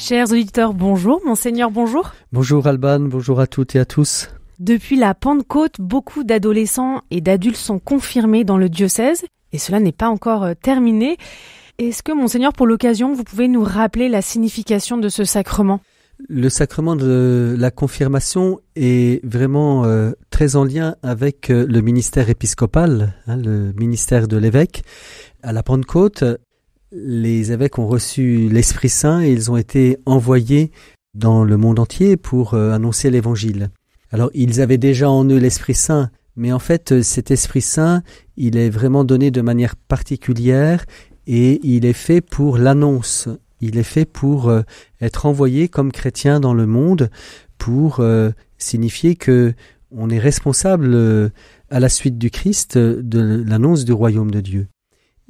Chers auditeurs, bonjour. Monseigneur, bonjour. Bonjour Alban, bonjour à toutes et à tous. Depuis la Pentecôte, beaucoup d'adolescents et d'adultes sont confirmés dans le diocèse et cela n'est pas encore terminé. Est-ce que, Monseigneur, pour l'occasion, vous pouvez nous rappeler la signification de ce sacrement ? Le sacrement de la confirmation est vraiment très en lien avec le ministère épiscopal, le ministère de l'évêque. À la Pentecôte, les évêques ont reçu l'Esprit Saint et ils ont été envoyés dans le monde entier pour annoncer l'Évangile. Alors, ils avaient déjà en eux l'Esprit Saint, mais en fait, cet Esprit Saint, il est vraiment donné de manière particulière et il est fait pour l'annonce. Il est fait pour être envoyé comme chrétien dans le monde, pour signifier que on est responsable à la suite du Christ de l'annonce du royaume de Dieu.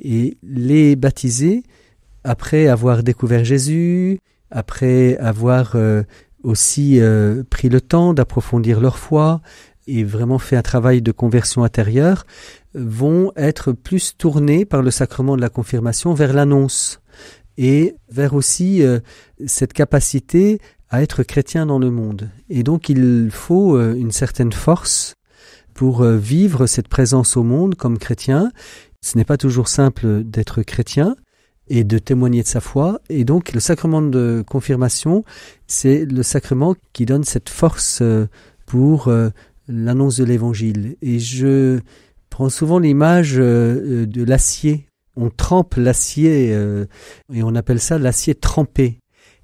Et les baptisés, après avoir découvert Jésus, après avoir aussi pris le temps d'approfondir leur foi et vraiment fait un travail de conversion intérieure, vont être plus tournés par le sacrement de la confirmation vers l'annonce et vers aussi cette capacité à être chrétien dans le monde. Et donc il faut une certaine force pour vivre cette présence au monde comme chrétien. Ce n'est pas toujours simple d'être chrétien et de témoigner de sa foi. Et donc, le sacrement de confirmation, c'est le sacrement qui donne cette force pour l'annonce de l'Évangile. Et je prends souvent l'image de l'acier. On trempe l'acier et on appelle ça l'acier trempé.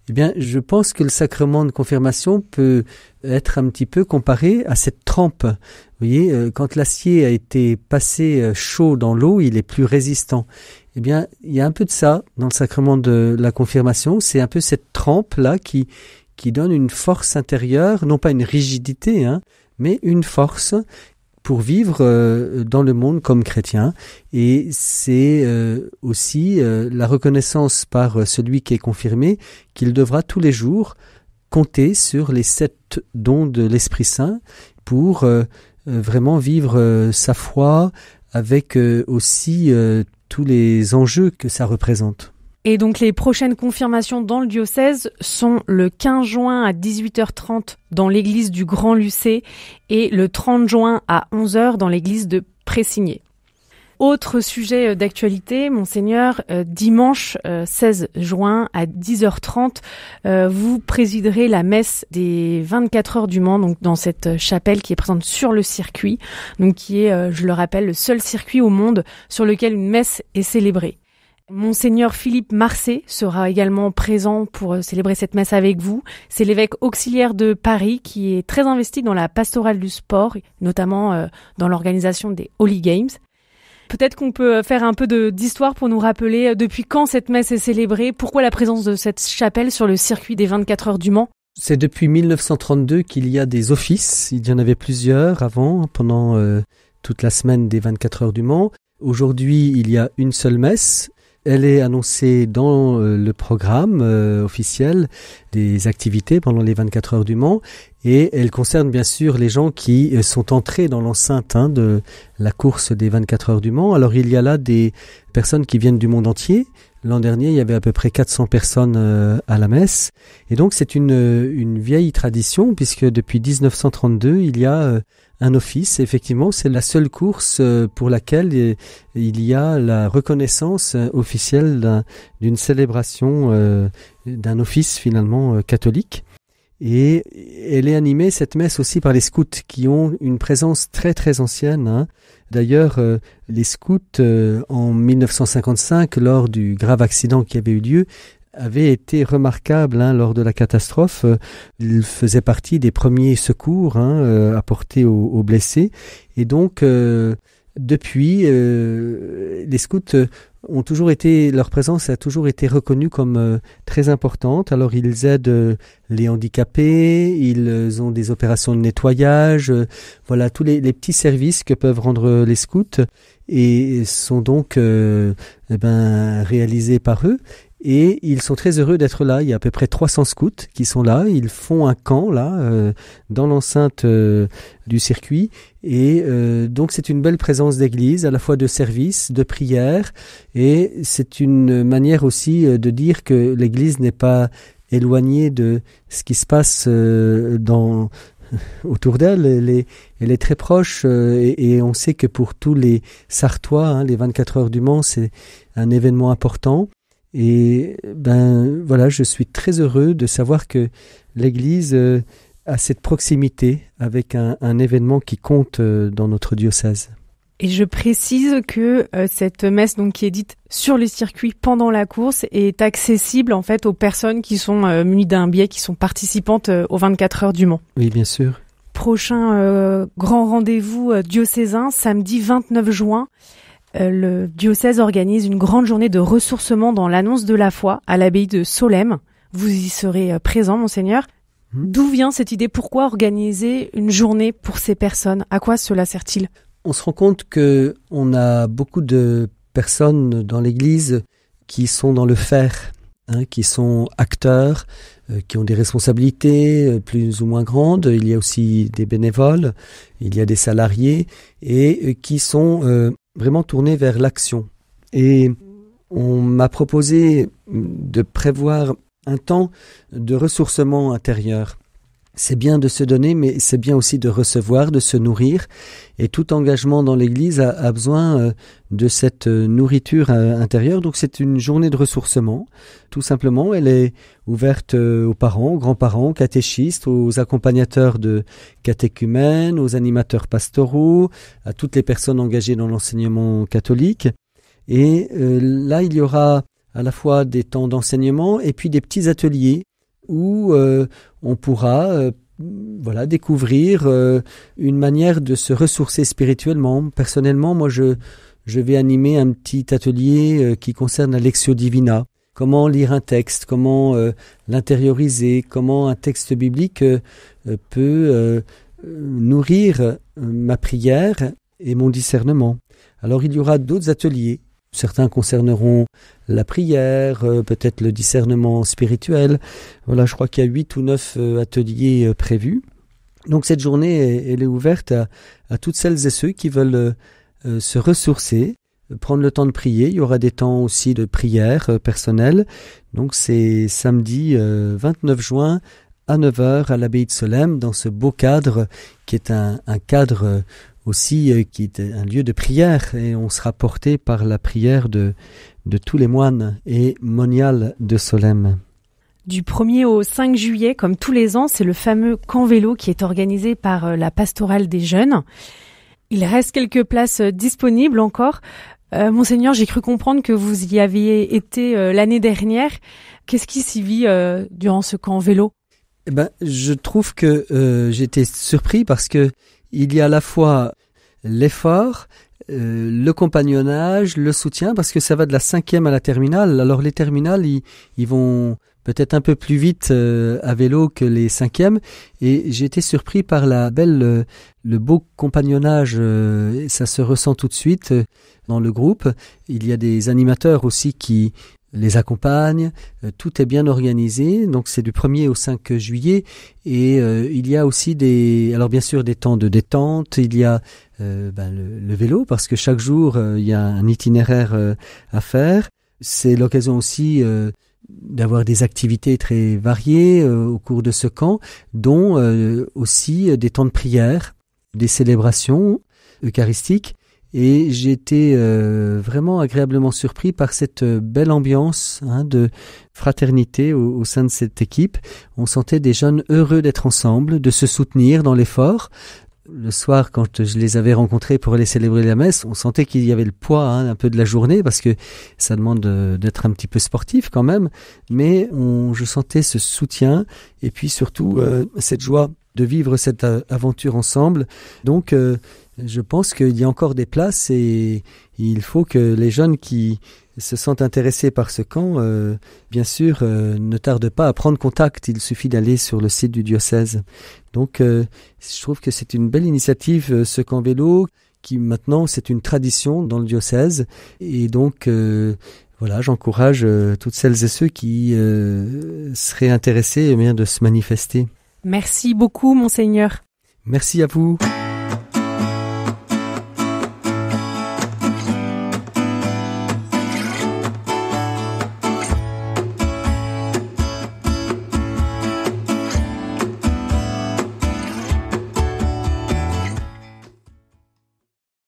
Eh bien, je pense que le sacrement de confirmation peut être un petit peu comparé à cette trempe. Vous voyez, quand l'acier a été passé chaud dans l'eau, il est plus résistant. Eh bien, il y a un peu de ça dans le sacrement de la confirmation. C'est un peu cette trempe-là qui donne une force intérieure, non pas une rigidité, mais une force pour vivre dans le monde comme chrétien. Et c'est aussi la reconnaissance par celui qui est confirmé qu'il devra tous les jours compter sur les 7 dons de l'Esprit Saint pour vraiment vivre sa foi avec aussi tous les enjeux que ça représente. Et donc les prochaines confirmations dans le diocèse sont le 15 juin à 18h30 dans l'église du Grand Lucé et le 30 juin à 11h dans l'église de Pressigné. Autre sujet d'actualité, Monseigneur, dimanche 16 juin à 10h30, vous présiderez la messe des 24 heures du Mans, donc dans cette chapelle qui est présente sur le circuit, donc qui est, je le rappelle, le seul circuit au monde sur lequel une messe est célébrée. Monseigneur Philippe Marcet sera également présent pour célébrer cette messe avec vous. C'est l'évêque auxiliaire de Paris qui est très investi dans la pastorale du sport, notamment dans l'organisation des Holy Games. Peut-être qu'on peut faire un peu d'histoire pour nous rappeler depuis quand cette messe est célébrée, pourquoi la présence de cette chapelle sur le circuit des 24 heures du Mans. C'est depuis 1932 qu'il y a des offices. Il y en avait plusieurs avant, pendant toute la semaine des 24 heures du Mans. Aujourd'hui, il y a une seule messe. Elle est annoncée dans le programme officiel des activités pendant les 24 heures du Mans et elle concerne bien sûr les gens qui sont entrés dans l'enceinte de la course des 24 heures du Mans. Alors il y a là des personnes qui viennent du monde entier. L'an dernier, il y avait à peu près 400 personnes à la messe. Et donc c'est une vieille tradition puisque depuis 1932, il y a un office. Effectivement, c'est la seule course pour laquelle il y a la reconnaissance officielle d'une célébration d'un office finalement catholique. Et elle est animée, cette messe, aussi par les scouts qui ont une présence très très ancienne. D'ailleurs, les scouts, en 1955, lors du grave accident qui avait eu lieu, avaient été remarquables lors de la catastrophe. Ils faisaient partie des premiers secours apportés aux blessés. Et donc, depuis, les scouts ont toujours été, leur présence a toujours été reconnue comme très importante. Alors ils aident les handicapés, ils ont des opérations de nettoyage, voilà tous les petits services que peuvent rendre les scouts et sont donc réalisés par eux. Et ils sont très heureux d'être là. Il y a à peu près 300 scouts qui sont là. Ils font un camp là, dans l'enceinte du circuit. Et donc c'est une belle présence d'église, à la fois de service, de prière. Et c'est une manière aussi de dire que l'église n'est pas éloignée de ce qui se passe autour d'elle. Elle est très proche et on sait que pour tous les Sarthois, les 24 heures du Mans, c'est un événement important. Et voilà, je suis très heureux de savoir que l'Église a cette proximité avec un événement qui compte dans notre diocèse. Et je précise que cette messe donc qui est dite sur le circuit pendant la course est accessible en fait aux personnes qui sont munies d'un billet, qui sont participantes aux 24 heures du Mans. Oui, bien sûr. Prochain grand rendez-vous diocésain, samedi 29 juin. Le diocèse organise une grande journée de ressourcement dans l'annonce de la foi à l'abbaye de Solesmes. Vous y serez présent, monseigneur. D'où vient cette idée? Pourquoi organiser une journée pour ces personnes? À quoi cela sert-il? On se rend compte qu'on a beaucoup de personnes dans l'Église qui sont dans le faire, qui sont acteurs, qui ont des responsabilités plus ou moins grandes. Il y a aussi des bénévoles, il y a des salariés et qui sont vraiment tournés vers l'action. Et on m'a proposé de prévoir un temps de ressourcement intérieur. C'est bien de se donner, mais c'est bien aussi de recevoir, de se nourrir. Et tout engagement dans l'Église a besoin de cette nourriture intérieure. Donc c'est une journée de ressourcement. Tout simplement, elle est ouverte aux parents, aux grands-parents, aux catéchistes, aux accompagnateurs de catéchumènes, aux animateurs pastoraux, à toutes les personnes engagées dans l'enseignement catholique. Et là, il y aura à la fois des temps d'enseignement et puis des petits ateliers où on pourra découvrir une manière de se ressourcer spirituellement. Personnellement, moi, je vais animer un petit atelier qui concerne la Lectio Divina. Comment lire un texte, comment l'intérioriser, comment un texte biblique peut nourrir ma prière et mon discernement. Alors, il y aura d'autres ateliers. Certains concerneront la prière, peut-être le discernement spirituel. Voilà, je crois qu'il y a 8 ou 9 ateliers prévus. Donc cette journée, elle est ouverte à toutes celles et ceux qui veulent se ressourcer, prendre le temps de prier. Il y aura des temps aussi de prière personnelle. Donc c'est samedi 29 juin à 9h à l'abbaye de Solesmes, dans ce beau cadre qui est un cadre aussi qui est un lieu de prière, et on sera porté par la prière de tous les moines et moniales de Solesmes. Du 1er au 5 juillet, comme tous les ans, c'est le fameux camp vélo qui est organisé par la pastorale des jeunes. Il reste quelques places disponibles encore. Monseigneur, j'ai cru comprendre que vous y aviez été l'année dernière. Qu'est-ce qui s'y vit durant ce camp vélo? Je trouve que j'ai été surpris parce que il y a à la fois l'effort, le compagnonnage, le soutien, parce que ça va de la 5e à la terminale. Alors les terminales, ils vont peut-être un peu plus vite à vélo que les 5e. Et j'ai été surpris par le beau compagnonnage. Ça se ressent tout de suite dans le groupe. Il y a des animateurs aussi qui les accompagnent, tout est bien organisé, donc c'est du 1er au 5 juillet, et il y a aussi alors bien sûr des temps de détente, il y a le vélo, parce que chaque jour il y a un itinéraire à faire. C'est l'occasion aussi d'avoir des activités très variées au cours de ce camp, dont aussi des temps de prière, des célébrations eucharistiques. Et j'ai été vraiment agréablement surpris par cette belle ambiance de fraternité au sein de cette équipe. On sentait des jeunes heureux d'être ensemble, de se soutenir dans l'effort. Le soir, quand je les avais rencontrés pour aller célébrer la messe, on sentait qu'il y avait le poids un peu de la journée, parce que ça demande d'être un petit peu sportif quand même. Mais je sentais ce soutien et puis surtout cette joie de vivre cette aventure ensemble. Donc je pense qu'il y a encore des places et il faut que les jeunes qui se sentent intéressés par ce camp, bien sûr, ne tardent pas à prendre contact. Il suffit d'aller sur le site du diocèse. Donc je trouve que c'est une belle initiative, ce camp vélo, qui maintenant c'est une tradition dans le diocèse. Et donc voilà, j'encourage toutes celles et ceux qui seraient intéressés de se manifester. Merci beaucoup, Monseigneur. Merci à vous.